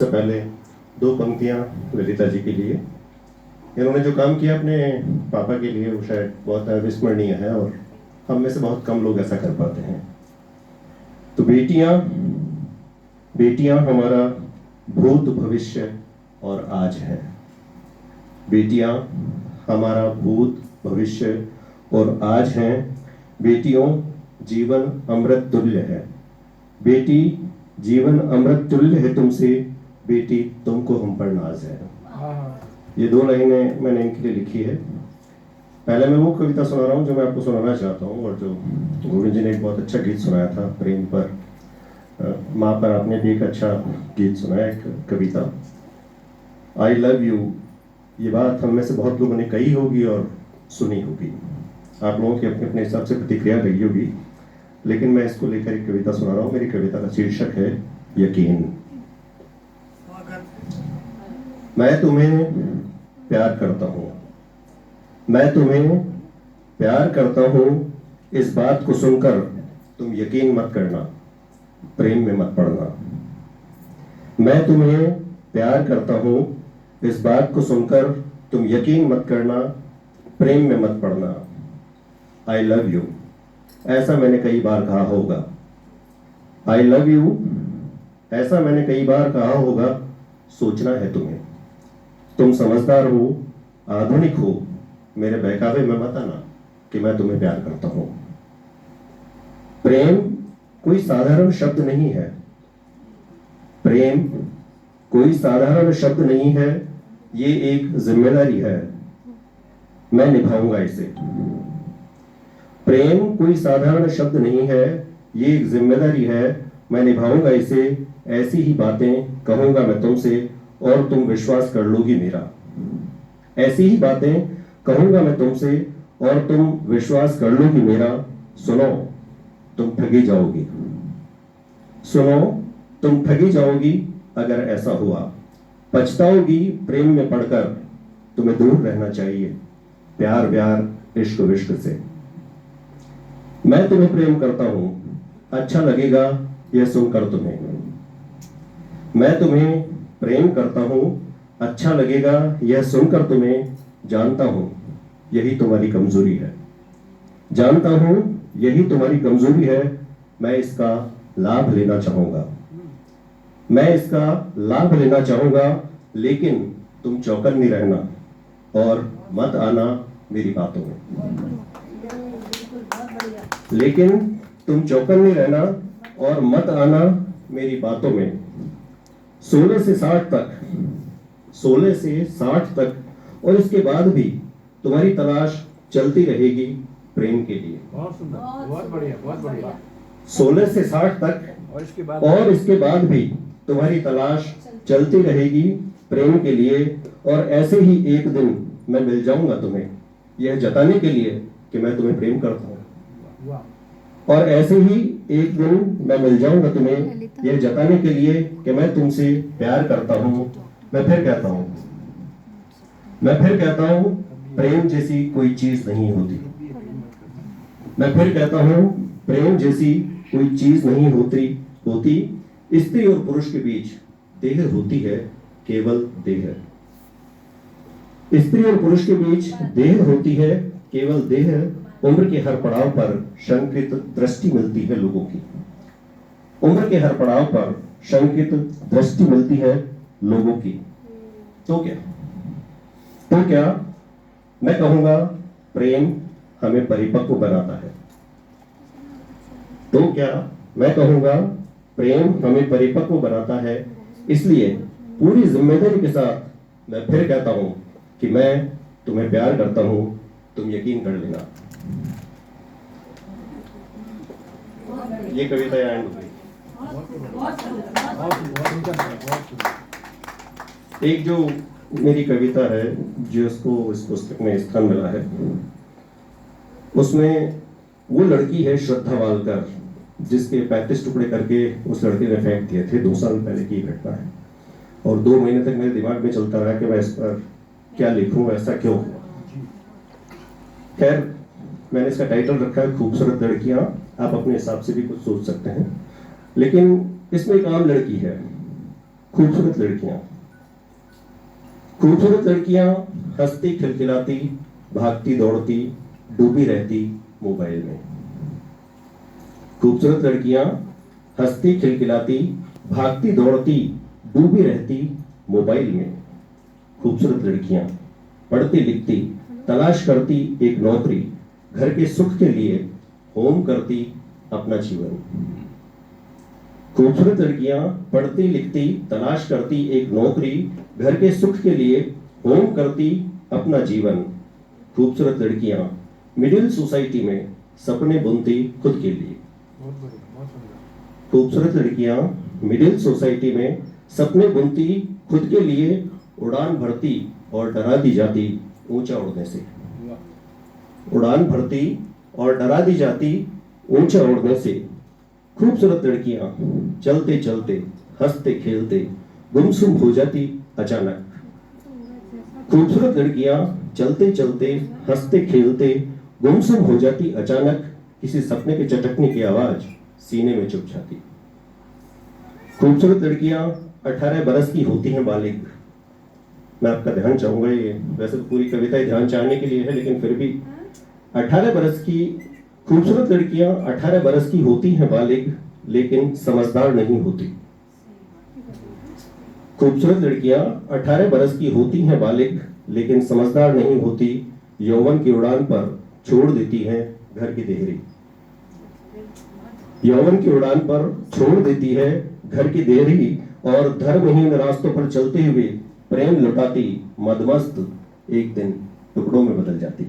पहले दो पंक्तियाँ ललिता जी के लिए। इन्होंने जो काम किया अपने पापा के लिए वो शायद बहुत अविस्मरणीय है और हम में से बहुत कम लोग ऐसा कर पाते हैं। तो बेटियाँ बेटियाँ हमारा भूत भविष्य और आज है। बेटियाँ हमारा भूत भविष्य और आज हैं। बेटियों जीवन अमृत तुल्य है। बेटी जीवन अमृत तुल्य है तुमसे, बेटी तुमको हम पर नाज है। ये दो लाइनें मैंने इनके लिए लिखी है। पहले मैं वो कविता सुना रहा हूँ जो मैं आपको सुनाना चाहता हूँ, और जो गोविंद जी ने एक बहुत अच्छा गीत सुनाया था प्रेम पर, माँ पर आपने भी एक अच्छा गीत सुनाया, एक कविता आई लव यू। ये बात हम में से बहुत लोगों ने कही होगी और सुनी होगी, आप लोगों की अपने अपने हिसाब से प्रतिक्रिया रही होगी, लेकिन मैं इसको लेकर एक कविता सुना रहा हूँ। मेरी कविता का शीर्षक है यकीन। मैं तुम्हें प्यार करता हूँ, मैं तुम्हें प्यार करता हूँ, इस बात को सुनकर तुम यकीन मत करना, प्रेम में मत पड़ना। मैं तुम्हें प्यार करता हूँ, इस बात को सुनकर तुम यकीन मत करना, प्रेम में मत पड़ना। आई लव यू, ऐसा मैंने कई बार कहा होगा। आई लव यू, ऐसा मैंने कई बार कहा होगा। सोचना है तुम्हें, तुम समझदार हो, आधुनिक हो, मेरे बहकावे में मत आना कि मैं तुम्हें प्यार करता हूं। प्रेम कोई साधारण शब्द नहीं है, प्रेम कोई साधारण शब्द नहीं है, ये एक जिम्मेदारी है, मैं निभाऊंगा इसे। प्रेम कोई साधारण शब्द नहीं है, ये एक जिम्मेदारी है, मैं निभाऊंगा इसे। ऐसी ही बातें कहूंगा मैं तुमसे और तुम विश्वास कर लोगी मेरा। ऐसी ही बातें कहूंगा मैं तुमसे और तुम विश्वास कर लोगी मेरा। सुनो तुम ठगी जाओगी, सुनो तुम ठगी जाओगी अगर ऐसा हुआ। पछताओगी प्रेम में पड़कर, तुम्हें दूर रहना चाहिए प्यार व्यार इश्क विश्क से। मैं तुम्हें प्रेम करता हूं, अच्छा लगेगा यह सुनकर तुम्हें। मैं तुम्हें प्रेम करता हूं, अच्छा लगेगा यह सुनकर तुम्हें। जानता हूं यही तुम्हारी कमजोरी है, जानता हूं यही तुम्हारी कमजोरी है। मैं इसका लाभ लेना चाहूंगा, मैं इसका लाभ लेना चाहूंगा, लेकिन तुम चौकन्नी रहना और मत आना मेरी बातों में। लेकिन तुम चौकन्नी रहना और मत आना मेरी बातों में। 16 से 60 तक, 16 से 60 तक और इसके बाद भी तुम्हारी तलाश चलती रहेगी प्रेम के लिए। बहुत सुंदर, बहुत बढ़िया, बहुत बढ़िया। 16 से 60 तक और इसके बाद भी तुम्हारी तलाश चलती रहेगी प्रेम के लिए। और ऐसे ही एक दिन मैं मिल जाऊंगा तुम्हें, यह जताने के लिए कि मैं तुम्हें प्रेम करता हूं। और ऐसे ही एक दिन मैं मिल जाऊंगा तुम्हें, यह जताने के लिए कि मैं तुमसे प्यार करता हूं। मैं फिर कहता हूं, मैं फिर कहता हूं, प्रेम जैसी कोई चीज नहीं होती। मैं फिर कहता हूं, प्रेम जैसी कोई चीज नहीं होती। स्त्री और पुरुष के बीच देह होती है, केवल देह। स्त्री और पुरुष के बीच देह होती है, केवल देह। उम्र के हर पड़ाव पर शंकित दृष्टि मिलती है लोगों की। उम्र के हर पड़ाव पर शंकित दृष्टि मिलती है लोगों की। तो क्या मैं कहूंगा, प्रेम हमें परिपक्व बनाता है। तो क्या मैं कहूंगा, प्रेम हमें परिपक्व बनाता है। इसलिए पूरी जिम्मेदारी के साथ मैं फिर कहता हूं कि मैं तुम्हें प्यार करता हूं, तुम यकीन कर लेना। ये कविता एंड हो गई। एक जो मेरी कविता है जिसको इस पुस्तक में स्थान मिला है, उसमें वो लड़की है श्रद्धा वालकर, जिसके 35 टुकड़े करके उस लड़के ने फेंक दिए थे। 2 साल पहले की घटना है और 2 महीने तक मेरे दिमाग में चलता रहा कि मैं इस पर क्या लिखूं, ऐसा क्यों हुआ। खैर मैंने इसका टाइटल रखा है खूबसूरत लड़कियां। आप अपने हिसाब से भी कुछ सोच सकते हैं, लेकिन इसमें एक आम लड़की है, खूबसूरत लड़कियां, खूबसूरत लड़कियां हंसती खिलखिलाती, भागती दौड़ती, डूबी रहती मोबाइल में। खूबसूरत लड़कियां हंसती खिलखिलाती, भागती दौड़ती, डूबी रहती मोबाइल में। खूबसूरत लड़कियां पढ़ती लिखती, तलाश करती एक नौकरी, घर के सुख के लिए होम करती अपना जीवन। खूबसूरत लड़कियां पढ़ती लिखती, तलाश करती एक नौकरी, घर के सुख के लिए होम करती अपना जीवन। खूबसूरत लड़कियां मिडिल सोसाइटी में सपने बुनती खुद के लिए। बहुत बढ़िया, बहुत सुंदर। खूबसूरत लड़कियां मिडिल सोसाइटी में सपने बुनती खुद के लिए, उड़ान भरती और डरा दी जाती ऊंचा उड़ने से। उड़ान भरती और डरा दी जाती ऊंचा उड़ने से। खूबसूरत लड़कियां चलते चलते, हंसते खेलते गुमसुम हो जाती अचानक। खूबसूरत लड़कियां चलते चलते, हंसते खेलते गुमसुम हो जाती अचानक, किसी सपने के चटकने की आवाज सीने में चुभ जाती। खूबसूरत लड़कियां 18 बरस की होती हैं बालिग। मैं आपका ध्यान चाहूंगा, ये वैसे तो पूरी कविता ही ध्यान चाहने के लिए है, लेकिन फिर भी 18 बरस की खूबसूरत लड़कियां 18 बरस की होती हैं बालिग, लेकिन समझदार नहीं होती। खूबसूरत लड़कियां 18 बरस की होती हैं बालिग, लेकिन समझदार नहीं होती। यौवन की उड़ान पर छोड़ देती है घर की देहरी। यौवन की उड़ान पर छोड़ देती है घर की देहरी, और धर्महीन रास्तों पर चलते हुए प्रेम लुटाती मदमस्त एक दिन टुकड़ों में बदल जाती।